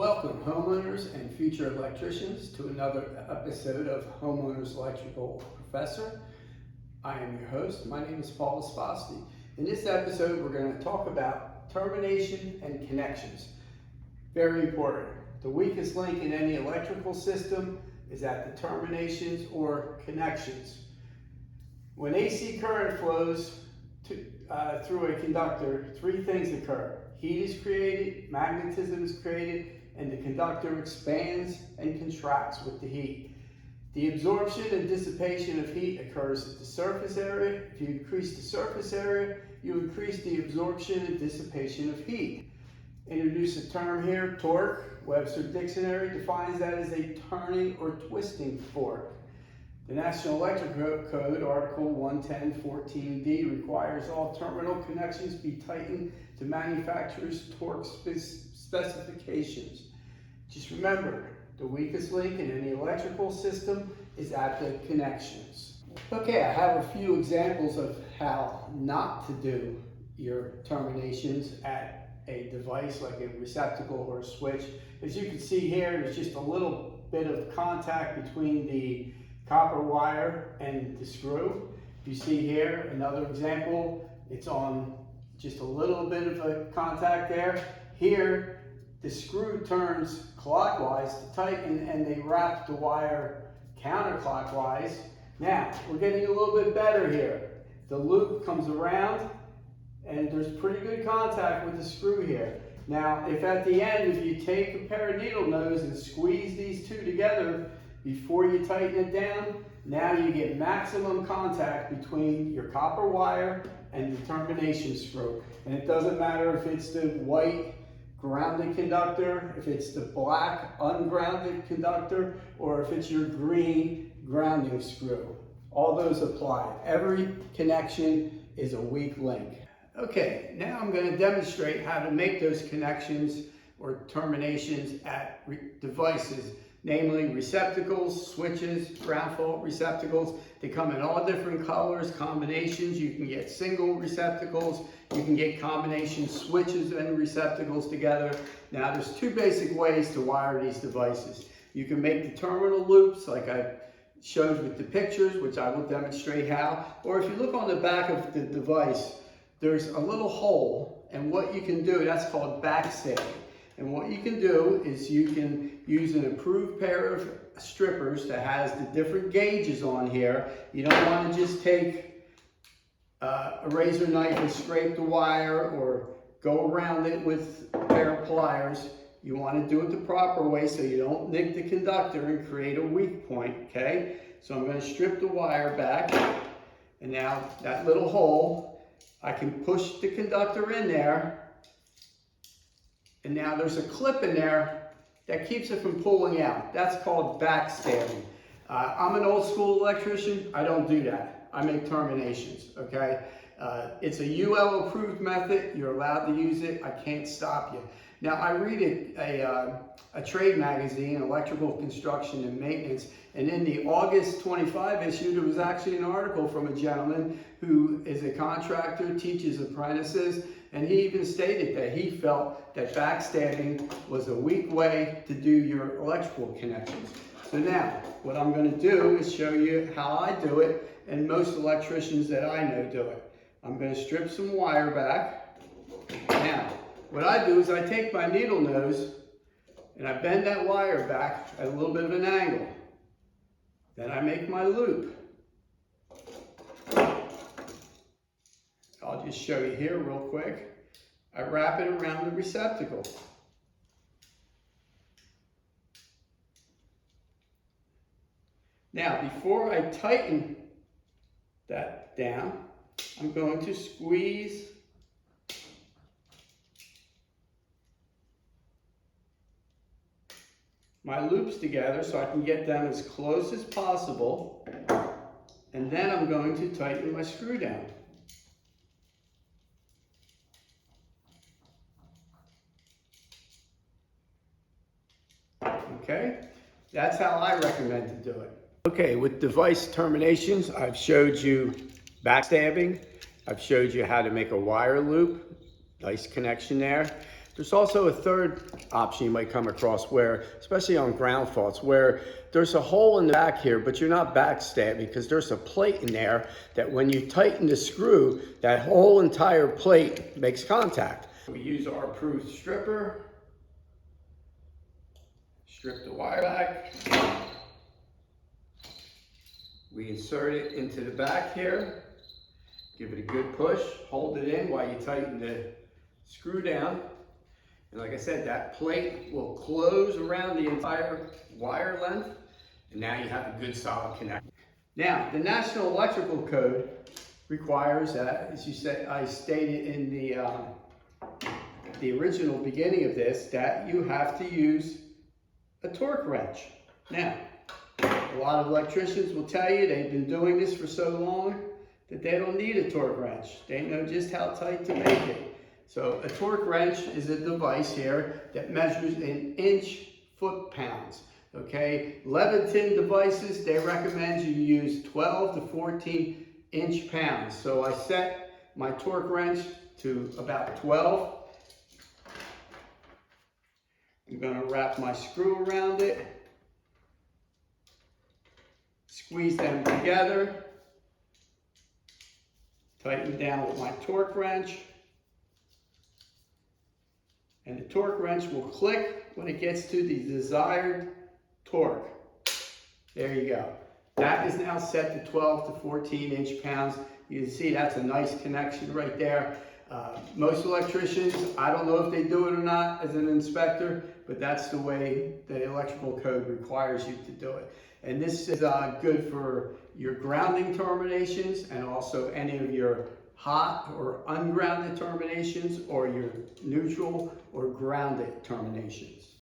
Welcome homeowners and future electricians to another episode of Homeowners Electrical Professor. I am your host. My name is Paul Esposti. In this episode we're going to talk about termination and connections. Very important. The weakest link in any electrical system is at the terminations or connections. When AC current flows through a conductor, three things occur. Heat is created, magnetism is created, and the conductor expands and contracts with the heat. The absorption and dissipation of heat occurs at the surface area. If you increase the surface area, you increase the absorption and dissipation of heat. Introduce a term here, torque. Webster Dictionary defines that as a turning or twisting fork. The National Electrical Code, Article 110.14d, requires all terminal connections be tightened to manufacturer's torque specifications. Just remember, the weakest link in any electrical system is at the connections. Okay, I have a few examples of how not to do your terminations at a device like a receptacle or a switch. As you can see here, there's just a little bit of contact between the copper wire and the screw. You see here another example. It's on just a little bit of a contact there. Here, the screw turns clockwise to tighten and they wrap the wire counterclockwise. Now, we're getting a little bit better here. The loop comes around and there's pretty good contact with the screw here. Now, if at the end, if you take a pair of needle nose and squeeze these two together before you tighten it down, now you get maximum contact between your copper wire and the termination screw. And it doesn't matter if it's the white grounded conductor, if it's the black ungrounded conductor, or if it's your green grounding screw. All those apply. Every connection is a weak link. Okay, now I'm going to demonstrate how to make those connections or terminations at devices, namely receptacles, switches, ground fault receptacles. They come in all different colors, combinations. You can get single receptacles, you can get combination switches and receptacles together. Now there's two basic ways to wire these devices. You can make the terminal loops like I showed with the pictures, which I will demonstrate how. Or if you look on the back of the device, there's a little hole, and what you can do, that's called backstabbing. And what you can do is you can use an approved pair of strippers that has the different gauges on here. You don't want to just take a razor knife and scrape the wire or go around it with a pair of pliers. You want to do it the proper way so you don't nick the conductor and create a weak point, okay? So I'm going to strip the wire back, and now that little hole, I can push the conductor in there. And now there's a clip in there that keeps it from pulling out. That's called backstabbing. I'm an old school electrician. I don't do that. I make terminations, okay? It's a UL approved method. You're allowed to use it. I can't stop you. Now I read a trade magazine, Electrical Construction and Maintenance, and in the August 25 issue, there was actually an article from a gentleman who is a contractor, teaches apprentices, and he even stated that he felt that backstabbing was a weak way to do your electrical connections. So now, what I'm going to do is show you how I do it, and most electricians that I know do it. I'm going to strip some wire back. Now, what I do is I take my needle nose and I bend that wire back at a little bit of an angle. Then I make my loop. I'll just show you here real quick. I wrap it around the receptacle. Now, before I tighten that down, I'm going to squeeze my loops together so I can get them as close as possible, and then I'm going to tighten my screw down. Okay, that's how I recommend to do it. Okay, with device terminations, I've showed you backstabbing. I've showed you how to make a wire loop. Nice connection there. There's also a third option you might come across where, especially on ground faults, where there's a hole in the back here, but you're not backstabbing because there's a plate in there that when you tighten the screw, that whole entire plate makes contact. We use our approved stripper, strip the wire back. We insert it into the back here, give it a good push, hold it in while you tighten the screw down. And like I said, that plate will close around the entire wire length, and now you have a good solid connection. Now, the National Electrical Code requires, as you say, I stated in the original beginning of this, that you have to use a torque wrench. Now, a lot of electricians will tell you they've been doing this for so long that they don't need a torque wrench. They know just how tight to make it. So a torque wrench is a device here that measures in inch foot-pounds. Okay, Leviton devices, they recommend you use 12 to 14 inch pounds. So I set my torque wrench to about 12. I'm going to wrap my screw around it, squeeze them together, tighten down with my torque wrench, and the torque wrench will click when it gets to the desired torque. There you go. That is now set to 12 to 14 inch pounds. You can see that's a nice connection right there. Most electricians, I don't know if they do it or not as an inspector, but that's the way the electrical code requires you to do it. And this is good for your grounding terminations and also any of your hot or ungrounded terminations or your neutral or grounded terminations.